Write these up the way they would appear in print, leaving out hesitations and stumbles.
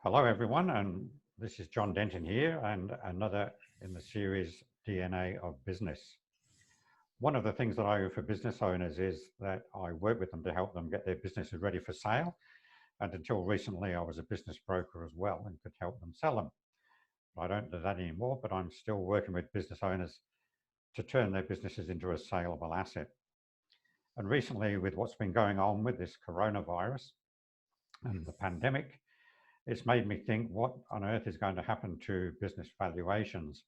Hello, everyone, and this is John Denton here, and another in the series DNA of Business. One of the things that I do for business owners is that I work with them to help them get their businesses ready for sale. And until recently, I was a business broker as well and could help them sell them. I don't do that anymore, but I'm still working with business owners to turn their businesses into a saleable asset. And recently, with what's been going on with this coronavirus and the pandemic, it's made me think, what on earth is going to happen to business valuations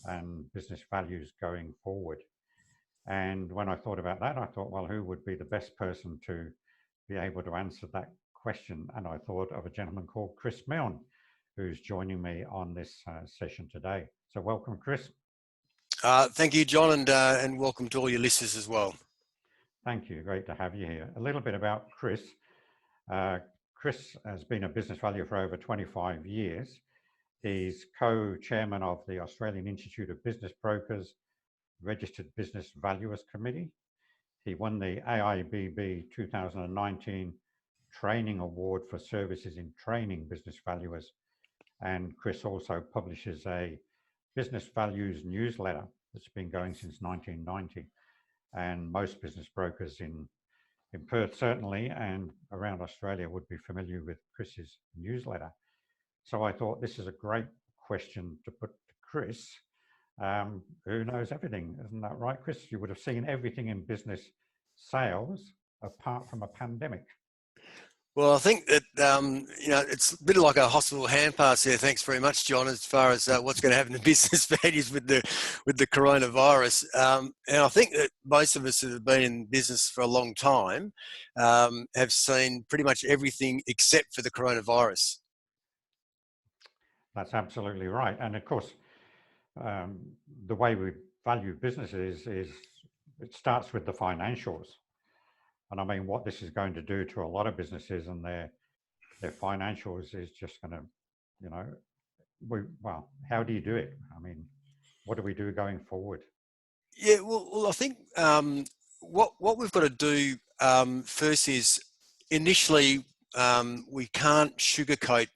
and business values going forward? And when I thought about that, I thought, well, who would be the best person to be able to answer that question? And I thought of a gentleman called Chris Milne, who's joining me on this session today. So welcome, Chris. Thank you, John, and welcome to all your listeners as well. Thank you. Great to have you here. A little bit about Chris. Chris has been a business valuer for over 25 years. He's co-chairman of the Australian Institute of Business Brokers Registered Business Valuers Committee. He won the AIBB 2019 Training Award for Services in Training Business Valuers. And Chris also publishes a business values newsletter that's been going since 1990. And most business brokers in Perth certainly, and around Australia, would be familiar with Chris's newsletter. So I thought this is a great question to put to Chris, who knows everything. Isn't that right, Chris? You would have seen everything in business sales apart from a pandemic. Well, I think that, it's a bit like a hospital hand pass here. Thanks very much, John, as far as what's going to happen to business values with the coronavirus. And I think that most of us that have been in business for a long time have seen pretty much everything except for the coronavirus. That's absolutely right. And of course, the way we value businesses is it starts with the financials. And I mean, what this is going to do to a lot of businesses and their financials is just going to, well, how do you do it? I mean, what do we do going forward? Yeah, well I think what we've got to do first is initially we can't sugarcoat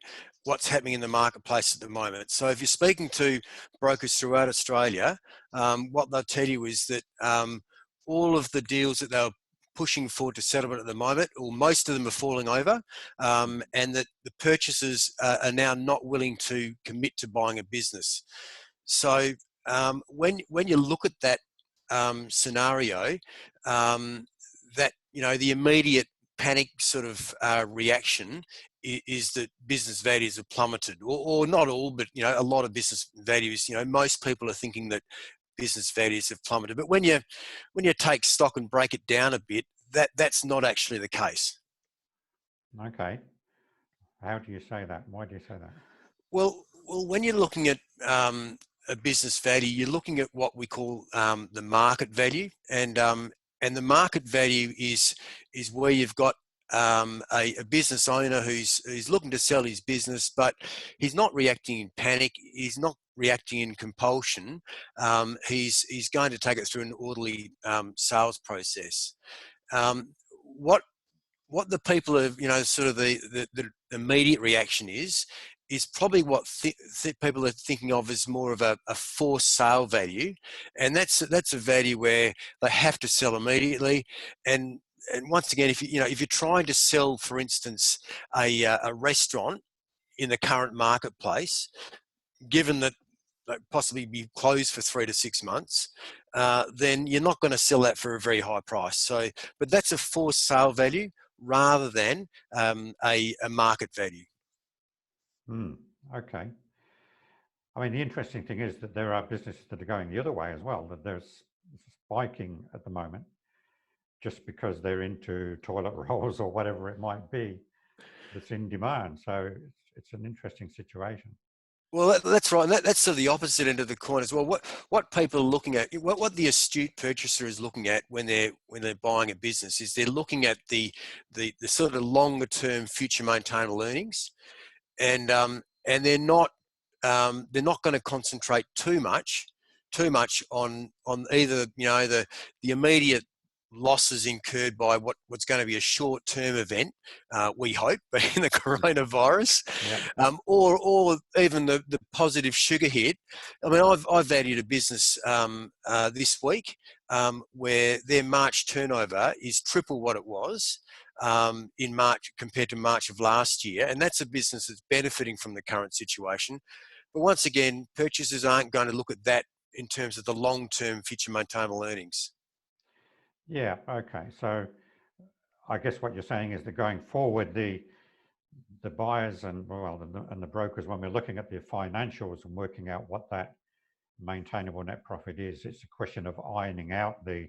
what's happening in the marketplace at the moment. So if you're speaking to brokers throughout Australia, what they'll tell you is that all of the deals that they're pushing forward to settlement at the moment, or most of them are falling over, and that the purchasers are now not willing to commit to buying a business. So when you look at that scenario, that the immediate panic sort of reaction is that business values have plummeted, or not all, but a lot of business values. Most people are thinking that business values have plummeted, but when you take stock and break it down a bit, that's not actually the case. Okay, how do you say that? Why do you say that? Well, when you're looking at a business value, you're looking at what we call the market value, and the market value is where you've got a business owner who's looking to sell his business, but he's not reacting in panic. He's not reacting in compulsion. He's going to take it through an orderly sales process. What the people have, sort of the immediate reaction is probably what people are thinking of as more of a forced sale value, and that's a value where they have to sell immediately. And once again, if you're trying to sell, for instance, a restaurant in the current marketplace, given that possibly be closed for 3 to 6 months, then you're not going to sell that for a very high price. So, but that's a forced sale value rather than a market value. Okay. I mean, the interesting thing is that there are businesses that are going the other way as well, that there's spiking at the moment just because they're into toilet rolls or whatever it might be that's in demand. So it's an interesting situation. Well, that's right. That's sort of the opposite end of the coin as well. What people are looking at, what the astute purchaser is looking at when they're buying a business, is they're looking at the sort of longer term future maintainable earnings, and they're not going to concentrate too much on either the immediate losses incurred by what's going to be a short-term event, we hope, in the coronavirus, Yeah. or even the positive sugar hit. I mean, I've valued a business this week where their March turnover is triple what it was in March compared to March of last year, and that's a business that's benefiting from the current situation. But once again, purchasers aren't going to look at that in terms of the long-term future maintainable earnings. Yeah. Okay. So I guess what you're saying is that going forward, the buyers and the brokers, when we're looking at the financials and working out what that maintainable net profit is, it's a question of ironing out the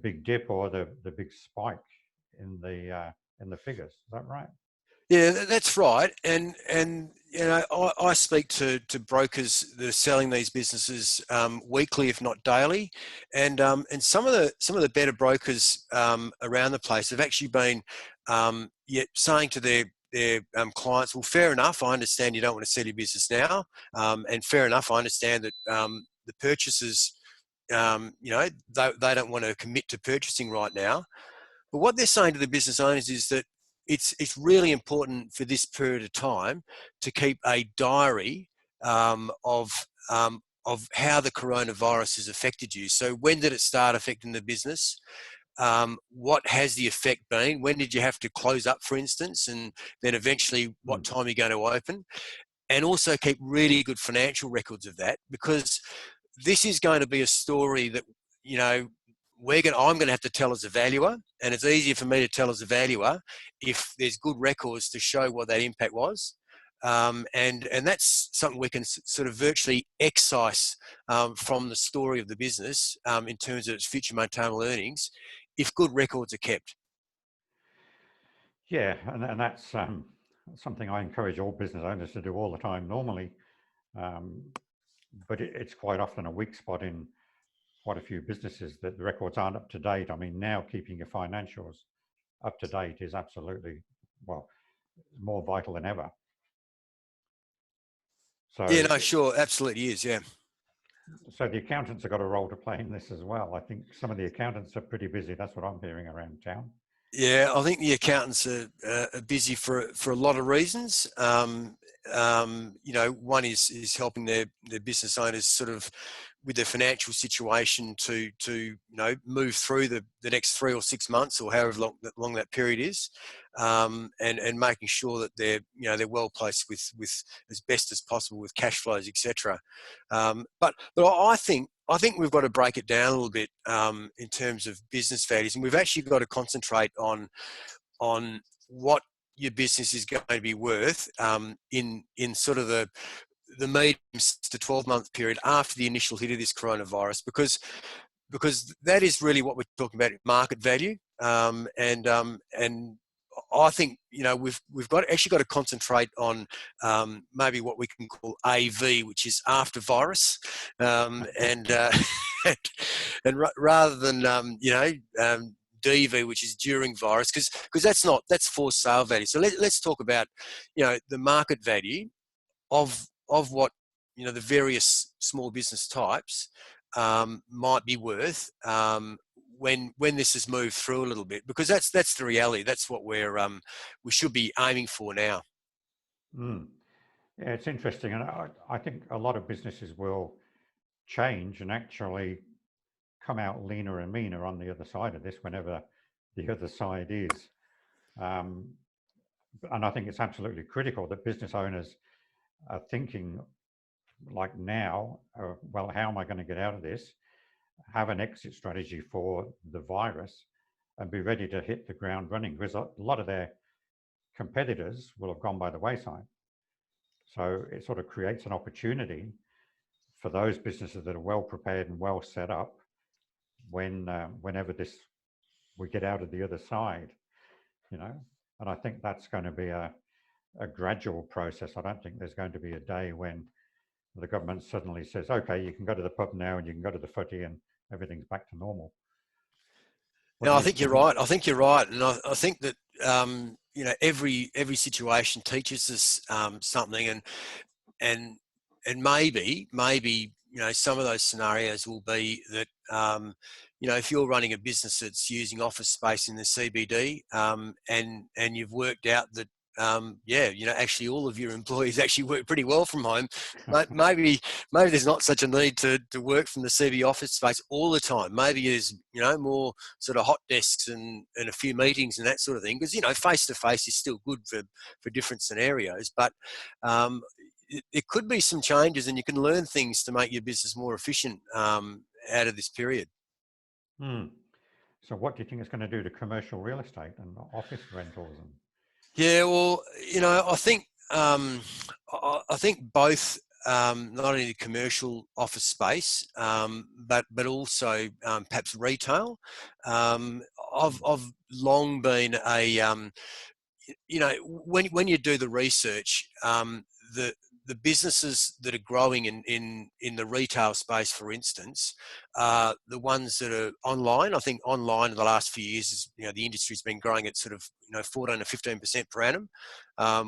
big dip or the big spike in the figures. Is that right? Yeah, that's right. And you know, I speak to brokers that are selling these businesses weekly, if not daily, and some of the better brokers around the place have actually been saying to their clients, well, fair enough, I understand you don't want to sell your business now, and fair enough, I understand that the purchasers, you know, they don't want to commit to purchasing right now. But what they're saying to the business owners is that it's really important for this period of time to keep a diary of how the coronavirus has affected you. So when did it start affecting the business? What has the effect been? When did you have to close up, for instance, and then eventually what time are you going to open? And also keep really good financial records of that, because this is going to be a story that, you know, I'm going to have to tell as a valuer, and it's easier for me to tell as a valuer if there's good records to show what that impact was. And that's something we can sort of virtually excise from the story of the business in terms of its future maintainable earnings, if good records are kept. Yeah, and that's something I encourage all business owners to do all the time normally. But it's quite often a weak spot in quite a few businesses that the records aren't up to date. I mean, now keeping your financials up to date is absolutely, well, more vital than ever. Yeah, So, no, sure, absolutely is, yeah. so the accountants have got a role to play in this as well. I think some of the accountants are pretty busy. That's what I'm hearing around town. Yeah, I think the accountants are busy for a lot of reasons. You know, one is helping their business owners sort of with their financial situation to you know, move through the next 3 or 6 months or however long that period is, and making sure that they're well placed with as best as possible with cash flows, etc. But I think we've got to break it down a little bit in terms of business values, and we've actually got to concentrate on what your business is going to be worth in sort of the medium to 12-month period after the initial hit of this coronavirus, because that is really what we're talking about, market value, and I think, you know, we've actually got to concentrate on maybe what we can call AV, which is after virus, and rather than DV, which is during virus, because that's for sale value. So let's talk about, you know, the market value of what, you know, the various small business types might be worth when this has moved through a little bit, because that's the reality. That's what we should be aiming for now. Mm. Yeah, it's interesting, and I think a lot of businesses will change and actually come out leaner and meaner on the other side of this, whenever the other side is. Um, and I think it's absolutely critical that business owners are thinking like now, well, how am I going to get out of this? Have an exit strategy for the virus and be ready to hit the ground running, because a lot of their competitors will have gone by the wayside. So it sort of creates an opportunity for those businesses that are well prepared and well set up whenever we get out of the other side, you know. And I think that's going to be a gradual process. I don't think there's going to be a day when the government suddenly says, okay, you can go to the pub now and you can go to the footy and everything's back to normal. No, I think you're right. I think you're right, and I think that you know, every situation teaches us something, and maybe you know, some of those scenarios will be that if you're running a business that's using office space in the CBD, and you've worked out that, actually all of your employees actually work pretty well from home, maybe there's not such a need to work from the CB office space all the time. Maybe there's, more sort of hot desks and a few meetings and that sort of thing, because, face-to-face is still good for different scenarios. But it could be some changes, and you can learn things to make your business more efficient out of this period. So what do you think it's going to do to commercial real estate and office rentals? Yeah, well, I think both, not only the commercial office space, but also perhaps retail. I've long been when you do the research, the businesses that are growing in the retail space, for instance, the ones that are online. I think online in the last few years is, the industry's been growing at sort of 14 to 15% per annum,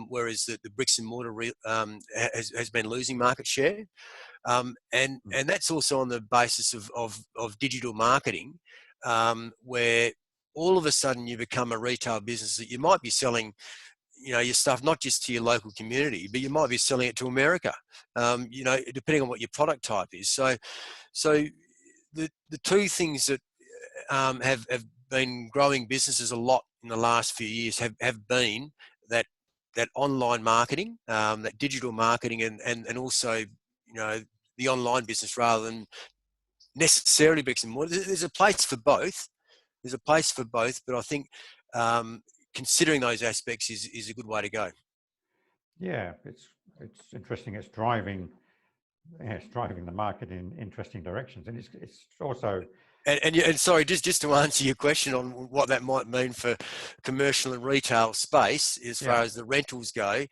whereas the bricks and mortar has been losing market share, and that's also on the basis of digital marketing, where all of a sudden you become a retail business that you might be selling your stuff not just to your local community, but you might be selling it to America, depending on what your product type is. So the two things that have been growing businesses a lot in the last few years have been that online marketing, that digital marketing, and also the online business rather than necessarily bricks and mortar. There's a place for both. But I think considering those aspects is a good way to go. Yeah, it's interesting. It's driving the market in interesting directions, and it's also. And sorry, just to answer your question on what that might mean for commercial and retail space as far as the rentals go,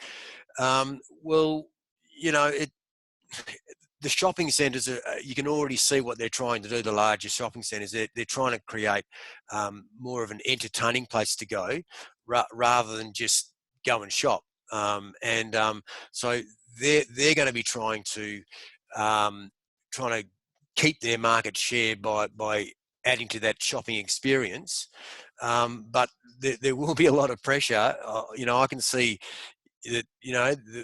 the shopping centres, you can already see what they're trying to do. The larger shopping centres, they're trying to create more of an entertaining place to go rather than just go and shop. So they're going to be trying to keep their market share by adding to that shopping experience. But there will be a lot of pressure. I can see that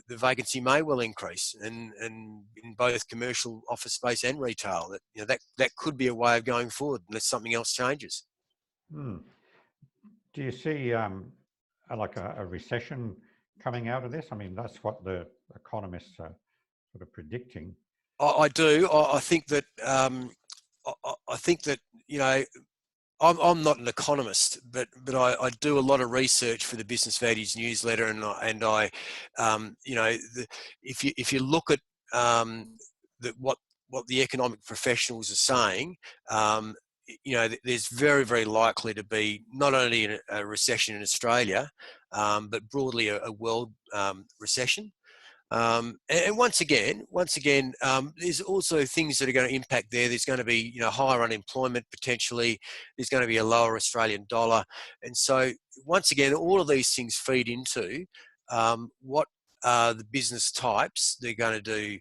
the vacancy may well increase, and in both commercial office space and retail, that could be a way of going forward unless something else changes. Do you see like a recession coming out of this? I mean, that's what the economists are sort of predicting. I do. I think that I'm not an economist, but I do a lot of research for the Business Values newsletter, and I if you look at what the economic professionals are saying, there's very, very likely to be not only a recession in Australia, but broadly a world recession. And once again, there's also things that are going to impact there. There's going to be, higher unemployment potentially. There's going to be a lower Australian dollar, and so once again, all of these things feed into what are the business types they're going to do,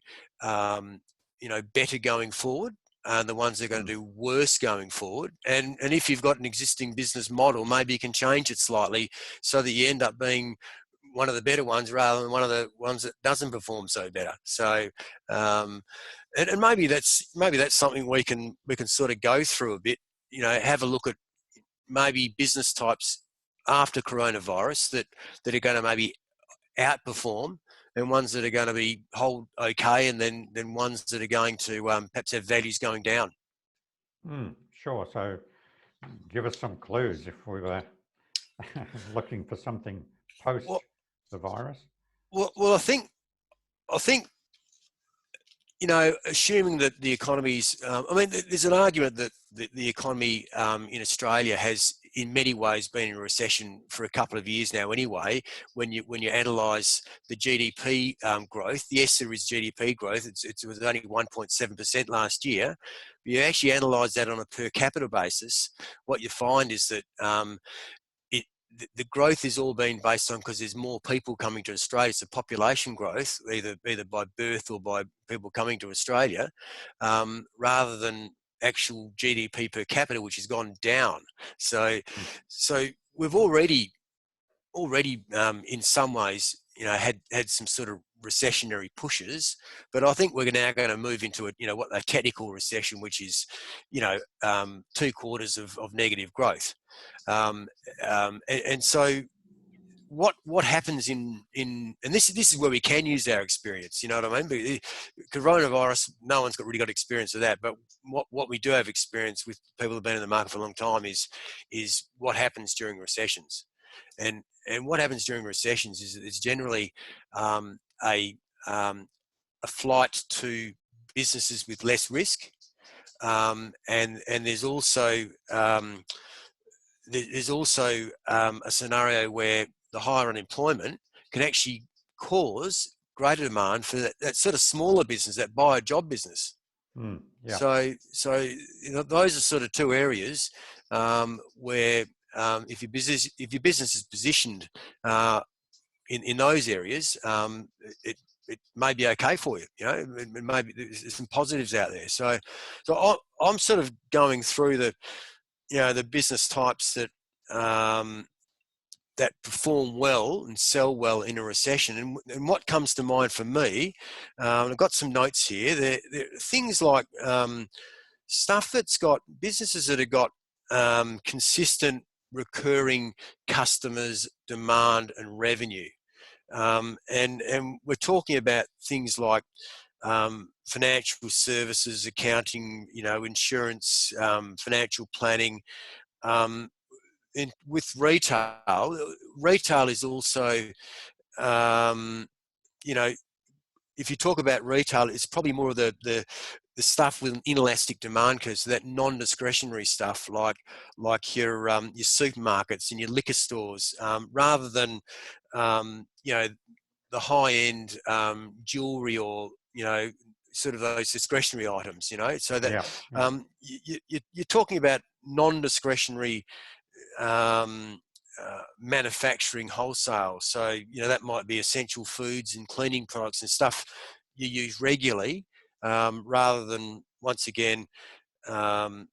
better going forward, and the ones that are going to do worse going forward. And if you've got an existing business model, maybe you can change it slightly so that you end up being one of the better ones rather than one of the ones that doesn't perform so better. So, and maybe that's something we can sort of go through a bit. Have a look at maybe business types after coronavirus that are going to maybe outperform, and ones that are going to hold okay, and then ones that are going to perhaps have values going down. Sure. So, give us some clues if we were looking for something post the virus. Well, I think assuming that the economy's, there's an argument that the economy in Australia has in many ways been in a recession for a couple of years now anyway. When you analyse the GDP growth, yes, there is GDP growth. It was only 1.7% last year. But you actually analyse that on a per capita basis, what you find is that the growth is all being based on because there's more people coming to Australia. It's a population growth, either by birth or by people coming to Australia, rather than actual GDP per capita, which has gone down. So, Mm. so we've already in some ways, had some sort of recessionary pushes, but I think we're now going to move into what a technical recession, which is, 2 quarters of negative growth. And so what happens in and this is where we can use our experience, you know what I mean? But coronavirus, no one's really got experience of that, but what we do have experience with, people who've been in the market for a long time, is what happens during recessions. And what happens during recessions is it's generally a flight to businesses with less risk, and there's also a scenario where the higher unemployment can actually cause greater demand for that sort of smaller business, that buy a job business. Mm. Yeah. So those are sort of two areas where, if your business is positioned in those areas, it may be okay for you. It may be, there's some positives out there. So I'm sort of going through the business types that perform well and sell well in a recession. And what comes to mind for me, I've got some notes here. There are things like stuff that's got businesses that have got consistent recurring customers, demand and revenue. And we're talking about things like financial services, accounting, insurance, financial planning. With retail is also, if you talk about retail, it's probably more of the stuff with an inelastic demand curve, so that non-discretionary stuff like your supermarkets and your liquor stores, rather than the high-end jewelry or sort of those discretionary items. So that Yeah. Yeah. you're talking about non-discretionary manufacturing wholesale. So that might be essential foods and cleaning products and stuff you use regularly, rather than, once again, the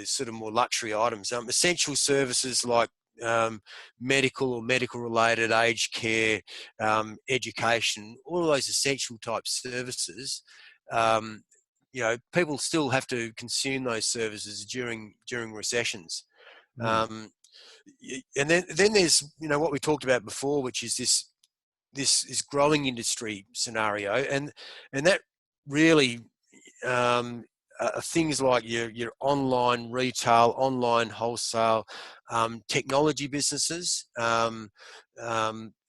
sort of more luxury items. Essential services like medical or medical related, aged care, education, all of those essential type services. People still have to consume those services during recessions. Mm. And then there's what we talked about before, which is this growing industry scenario, and that really things like your online retail, online wholesale, technology businesses, and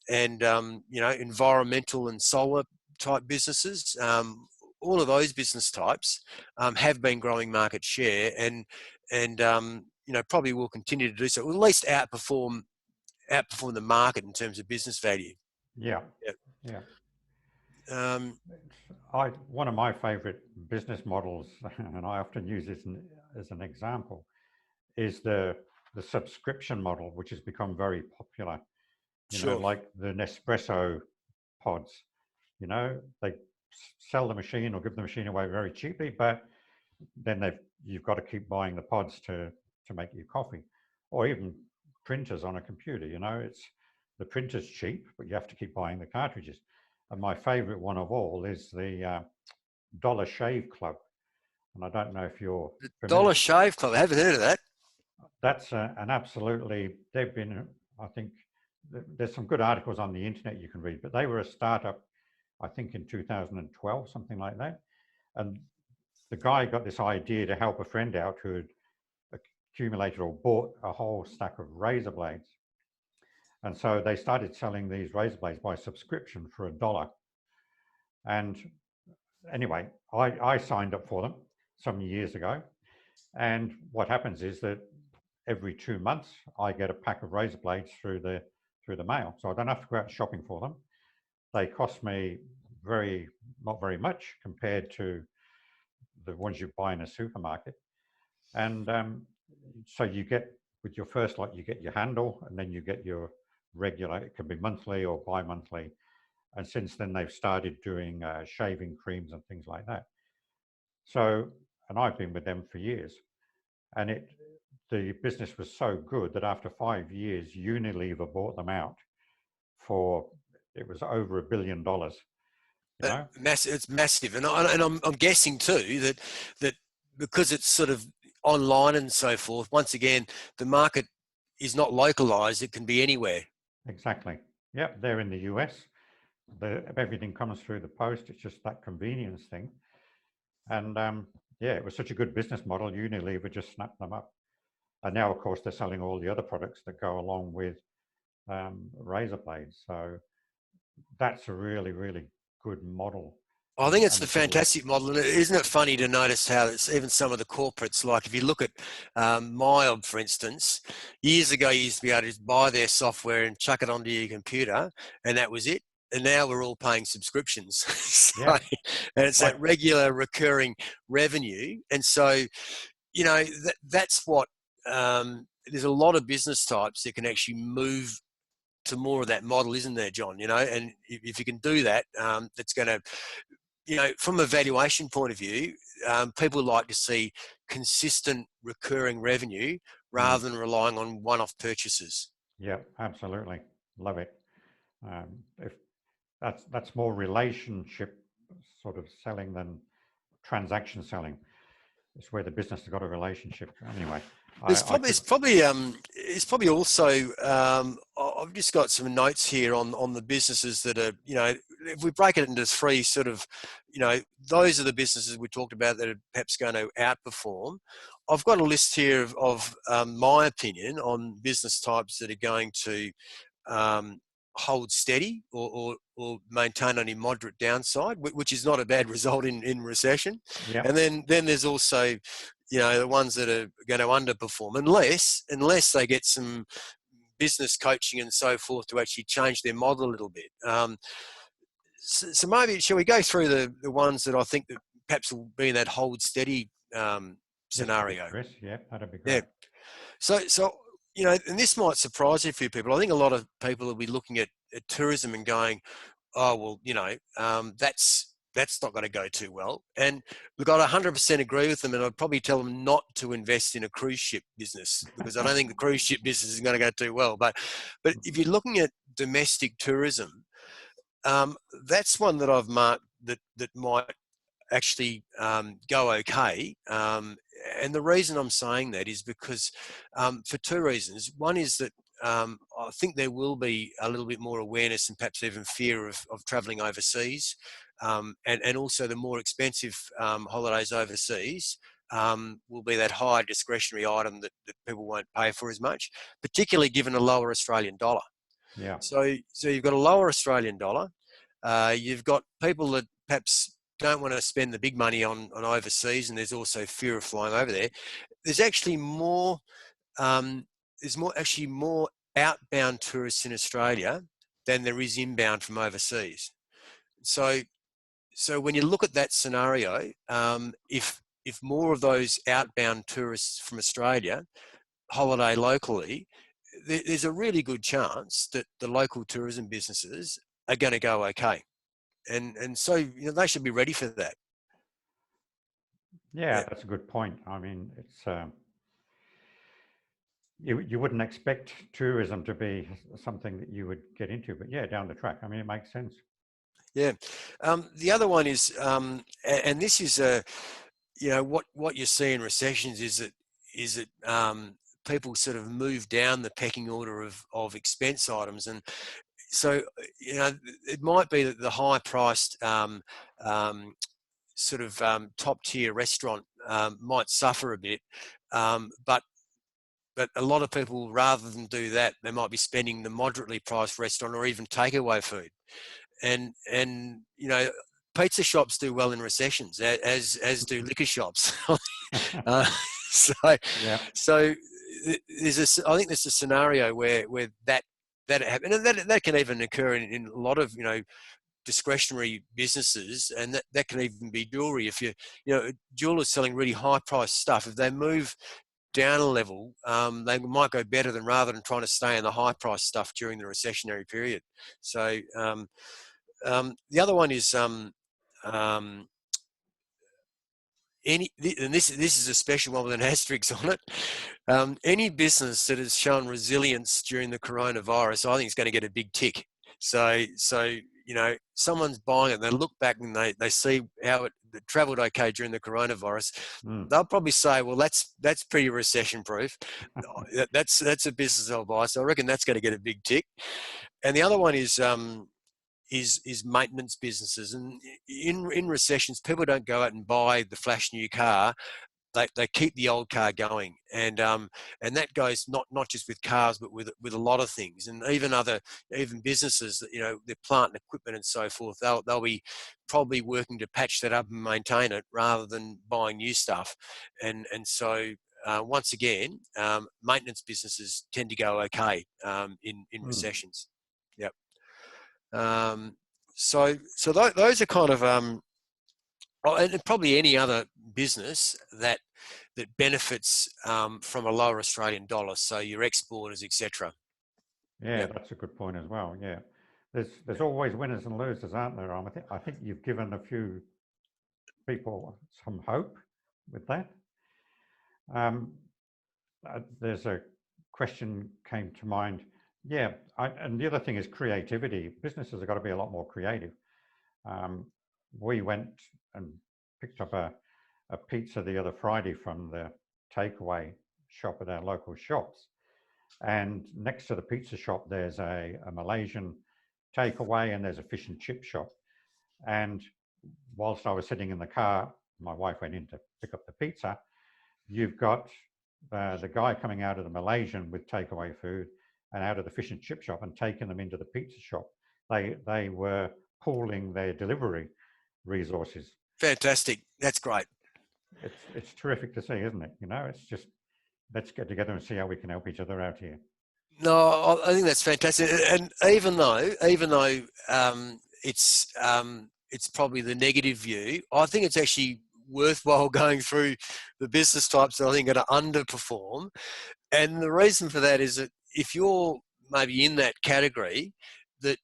environmental and solar type businesses. All of those business types have been growing market share, and probably will continue to do so. Or at least outperform the market in terms of business value. Yeah. Yeah. Yeah. One of my favorite business models, and I often use this as an example, is the subscription model, which has become very popular. Sure. Like the Nespresso pods. They sell the machine or give the machine away very cheaply, but then you've got to keep buying the pods to make your coffee, or even printers on a computer. It's the printer's cheap, but you have to keep buying the cartridges. And my favorite one of all is the Dollar Shave Club. And I don't know if you're familiar. Dollar Shave Club. I haven't heard of that. That's an absolutely, they've been, I think, there's some good articles on the internet you can read, but they were a startup, I think in 2012, something like that. And the guy got this idea to help a friend out who had accumulated or bought a whole stack of razor blades. And so they started selling these razor blades by subscription for $1. And anyway, I signed up for them some years ago. And what happens is that every 2 months, I get a pack of razor blades through the mail. So I don't have to go out shopping for them. They cost me not very much compared to the ones you buy in a supermarket. And so you get, with your first lot, you get your handle, and then you get your regular, it can be monthly or bi-monthly. And since then, they've started doing shaving creams and things like that. So, and I've been with them for years, and the business was so good that after 5 years, Unilever bought them out for, it was over $1 billion. You know, It's massive, and I'm guessing too that because it's sort of online and so forth. Once again, the market is not localized; it can be anywhere. exactly. Yep, they're in the US. Everything comes through the post. It's just that convenience thing. And yeah, it was such a good business model. Unilever just snapped them up. And now, of course, they're selling all the other products that go along with razor blades. So that's a really, really good model. I think it's And the it's a, fantastic model, and isn't it funny to notice how it's even some of the corporates, like if you look at MyOb, for instance, years ago you used to be able to buy their software and chuck it onto your computer, and that was it. And now we're all paying subscriptions. So, yeah, and it's like, that regular recurring revenue. And so, you know, that's what, there's a lot of business types that can actually move to more of that model, isn't there, John? You know, and if you can do that, that's going to, you know, from a valuation point of view, people like to see consistent recurring revenue rather than relying on one-off purchases. yeah, absolutely. Love it. If that's more relationship sort of selling than transaction selling. It's where the business has got a relationship. Anyway, There's I probably could, it's probably also I've just got some notes here on the businesses that are, you know, if we break it into three sort of, you know, those are the businesses we talked about that are perhaps going to outperform. I've got a list here of my opinion on business types that are going to hold steady or maintain only moderate downside, which is not a bad result in recession. yeah, And then there's also, you know, the ones that are going to underperform unless they get some business coaching and so forth to actually change their model a little bit. So maybe shall we go through the ones that I think that perhaps will be in that hold steady yes, please, scenario? Chris. Yeah, that'd be Yeah. great. So you know, and this might surprise a few people. I think a lot of people will be looking at tourism and going, oh well, you know, that's not going to go too well. And look, I'd 100% agree with them, and I'd probably tell them not to invest in a cruise ship business because I don't think the cruise ship business is going to go too well. But if you're looking at domestic tourism, that's one that I've marked that might actually go okay. And the reason I'm saying that is because for two reasons. One is that I think there will be a little bit more awareness and perhaps even fear of travelling overseas. And also the more expensive holidays overseas will be that higher discretionary item that people won't pay for as much, particularly given a lower Australian dollar. Yeah, So you've got a lower Australian dollar. You've got people that perhaps don't want to spend the big money on overseas, and there's also fear of flying over there. There's actually more. Actually more outbound tourists in Australia than there is inbound from overseas. So when you look at that scenario, if more of those outbound tourists from Australia holiday locally, there's a really good chance that the local tourism businesses are going to go okay. And so, you know, they should be ready for that. yeah, Yeah. that's a good point. I mean, it's you wouldn't expect tourism to be something that you would get into, but yeah, down the track, I mean, it makes sense. Yeah. The other one is, and this is you know, what you see in recessions is that people sort of move down the pecking order of expense items, and so, you know, it might be that the high priced sort of top tier restaurant might suffer a bit, but a lot of people, rather than do that, they might be spending the moderately priced restaurant or even takeaway food. And you know, pizza shops do well in recessions, as do liquor shops. uh, so Yeah, so I think there's a scenario where that happens, and that can even occur in a lot of, you know, discretionary businesses, and that can even be jewelry. If you know, jewelers selling really high priced stuff, if they move down a level, they might go better than rather than trying to stay in the high price stuff during the recessionary period. So the other one is um, and this is a special one with an asterisk on it. Any business that has shown resilience during the coronavirus, I think is going to get a big tick. So someone's buying it, they look back and they see how it travelled okay during the coronavirus. They'll probably say, well, that's pretty recession proof. That's a business I'll buy. So I reckon that's going to get a big tick. And the other one is maintenance businesses. And in recessions, people don't go out and buy the flash new car. They keep the old car going, and that goes not just with cars, but with a lot of things, and even businesses that, their plant and equipment and so forth. They'll be probably working to patch that up and maintain it rather than buying new stuff, and so. Once again, maintenance businesses tend to go okay in recessions. Yep. So those are kind of and probably any other business that benefits from a lower Australian dollar. So your exporters, etc. Yeah, Yep. that's a good point as well. Yeah, there's always winners and losers, aren't there? I think you've given a few people some hope with that. There's a question came to mind. Yeah, and the other thing is creativity. Businesses have got to be a lot more creative. We went and picked up a pizza the other Friday from the takeaway shop at our local shops. And next to the pizza shop, there's a Malaysian takeaway and there's a fish and chip shop. And whilst I was sitting in the car, my wife went in to pick up the pizza. You've got the guy coming out of the Malaysian with takeaway food and out of the fish and chip shop and taking them into the pizza shop. They were pooling their delivery resources. Fantastic. That's great. It's terrific to see, isn't it? It's just, let's get together and see how we can help each other out here. No, I think that's fantastic. And even though it's probably the negative view, I think it's actually worthwhile going through the business types that I think are going to underperform. And the reason for that is that if you're maybe in that category, that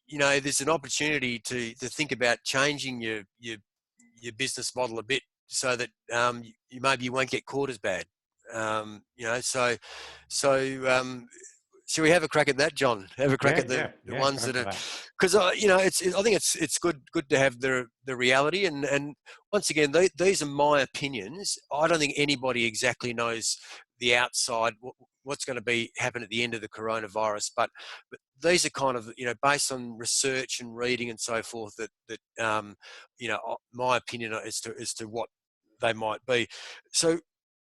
there's an opportunity to think about changing your business model a bit so that you won't get caught as bad. Should we have a crack at that, John? Have a crack at the ones that are, because I think it's good to have the reality, and once again, these are my opinions. I don't think anybody exactly knows the outside what's going to happen at the end of the coronavirus, but these are kind of based on research and reading and so forth that my opinion as to what they might be. So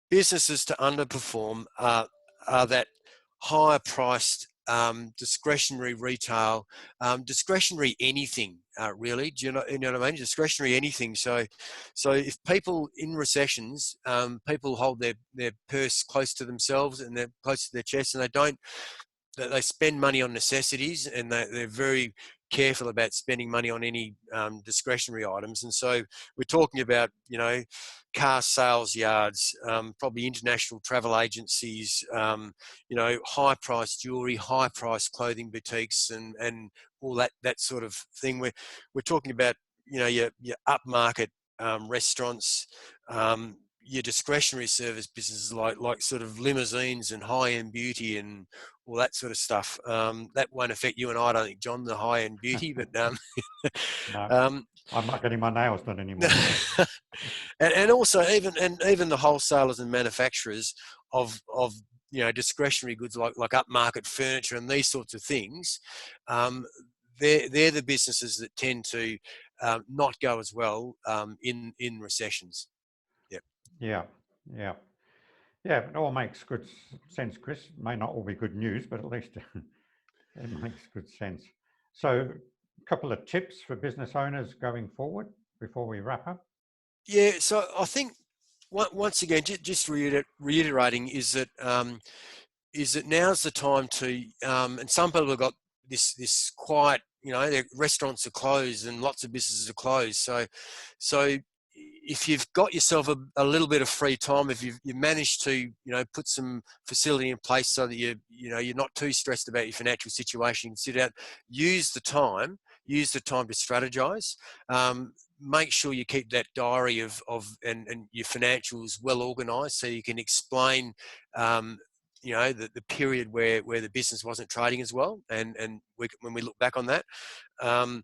businesses to underperform are that higher priced discretionary retail, discretionary anything, really. Do you know what I mean? Discretionary anything. So if people in recessions, people hold their purse close to themselves and they're close to their chest, and they spend money on necessities, and they're very careful about spending money on any discretionary items. And so we're talking about, car sales yards, probably international travel agencies, high priced jewelry, high priced clothing boutiques, and all that sort of thing. We're talking about, your upmarket restaurants, your discretionary service businesses like sort of limousines and high-end beauty and all that sort of stuff. That won't affect you and I don't think, John, the high-end beauty, but No, I'm not getting my nails done anymore. and also even the wholesalers and manufacturers of discretionary goods like upmarket furniture and these sorts of things, they're the businesses that tend to not go as well in recessions. Yep. Yeah. It all makes good sense, Chris. It may not all be good news, but at least it makes good sense. So, a couple of tips for business owners going forward before we wrap up. Yeah, so I think once again, just reiterating is that now's the time to, and some people have got this quiet, their restaurants are closed and lots of businesses are closed. So if you've got yourself a little bit of free time, if you've managed to, put some facility in place so that you're not too stressed about your financial situation, you can sit out, use the time to strategize. make sure you keep that diary and your financials well organized, so you can explain the period where the business wasn't trading as well, and when we look back on that, then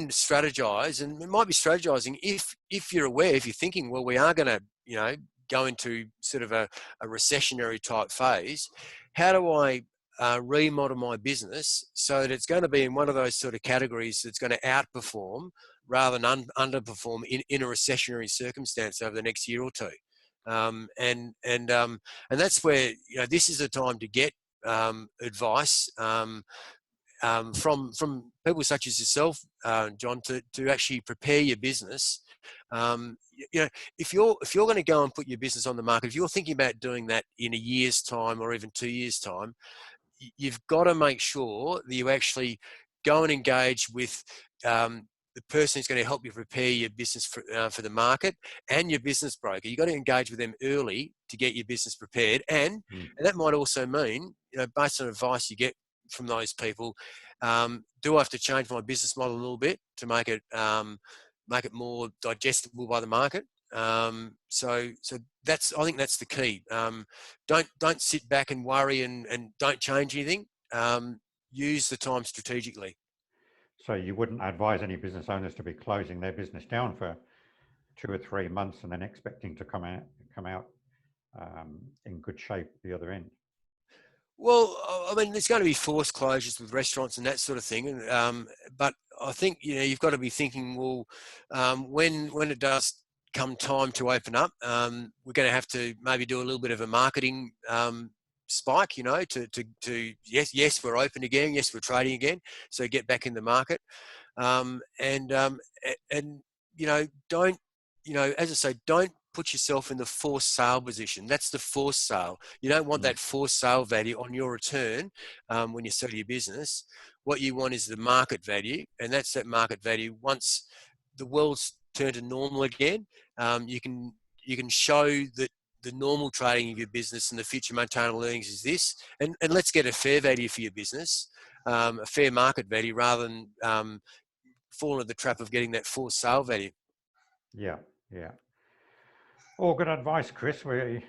strategize. And it might be strategizing if you're aware, if you're thinking, well, we are going to go into sort of a recessionary type phase. How do I remodel my business so that it's going to be in one of those sort of categories that's going to outperform rather than underperform in a recessionary circumstance over the next year or two? And that's where this is the time to get advice from people such as yourself, John, to actually prepare your business. If you're going to go and put your business on the market, if you're thinking about doing that in a year's time or even 2 years' time, you've got to make sure that you actually go and engage with the person who's going to help you prepare your business for the market, and your business broker. You've got to engage with them early to get your business prepared. And that might also mean, based on advice you get from those people, do I have to change my business model a little bit to make it more digestible by the market? So I think that's the key. Don't sit back and worry and don't change anything. Use the time strategically. So you wouldn't advise any business owners to be closing their business down for 2 or 3 months and then expecting to come out in good shape at the other end? Well, I mean, there's going to be forced closures with restaurants and that sort of thing. But I think you've got to be thinking, well, when it does come time to open up, we're going to have to maybe do a little bit of a marketing spike, to yes, we're open again, yes, we're trading again, so get back in the market, and don't, as I say, don't put yourself in the forced sale position. That's the forced sale. You don't want that forced sale value on your return when you sell your business. What you want is the market value, and that's that market value. Once the world's turned to normal again, you can show that the normal trading of your business and the future maintainable earnings is this, and let's get a fair value for your business, a fair market value, rather than fall into the trap of getting that forced sale value. Yeah. All good advice, Chris. We've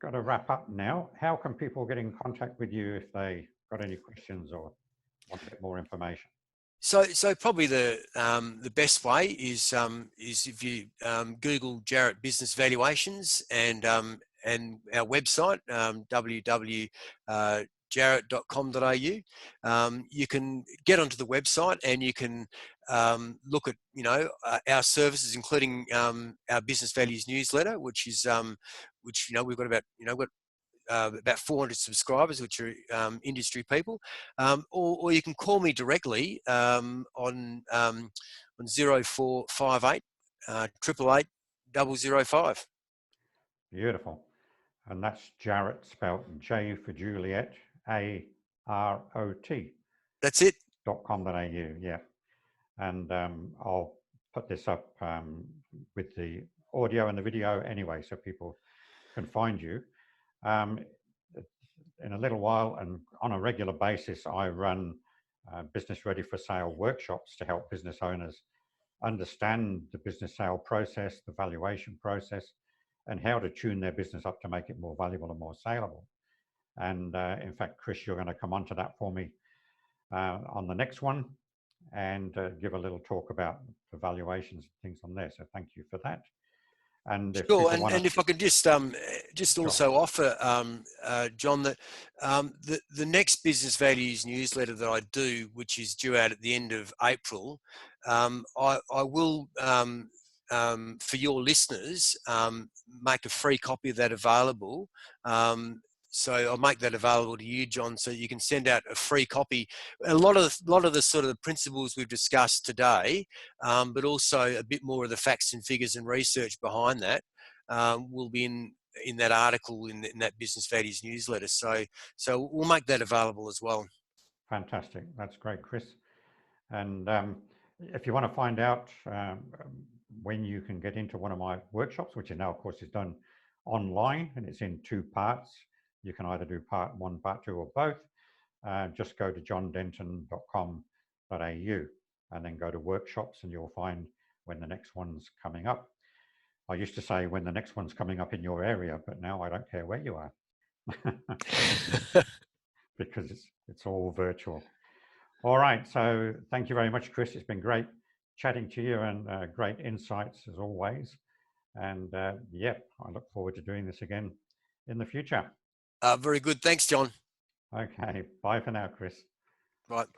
got to wrap up now. How can people get in contact with you if they got any questions or want a bit more information? So probably the best way is if you Google Jarrett Business Valuations and our website, www.jarrett.com.au. You can get onto the website and you can look at our services, including our Business Values newsletter, which is we've got about 400 subscribers, which are industry people, or you can call me directly on 0458 888 005. Beautiful. And that's Jarrett, spelled J for Juliet, AROT. That's it. .com.au, yeah. And I'll put this up with the audio and the video anyway, so people can find you. In a little while and on a regular basis, I run business ready for sale workshops to help business owners understand the business sale process, the valuation process, and how to tune their business up to make it more valuable and more saleable. And in fact, Chris, you're going to come onto that for me on the next one and give a little talk about the valuations and things on there. So thank you for that. And if sure, and if I could just also offer, John, that the next Business Values newsletter that I do, which is due out at the end of April, I will, for your listeners, make a free copy of that available. So I'll make that available to you, John, so you can send out a free copy. A lot of the sort of the principles we've discussed today, but also a bit more of the facts and figures and research behind that will be in that article in that Business Values newsletter. So we'll make that available as well. Fantastic. That's great, Chris. And if you want to find out when you can get into one of my workshops, which now, of course, is done online and it's in 2 parts. You can either do part 1, part 2, or both. Just go to johndenton.com.au and then go to workshops, and you'll find when the next one's coming up. I used to say when the next one's coming up in your area, but now I don't care where you are because it's all virtual. All right, so thank you very much, Chris. It's been great chatting to you and great insights as always. And yeah, I look forward to doing this again in the future. Very good. Thanks, John. Okay, bye for now, Chris. Right.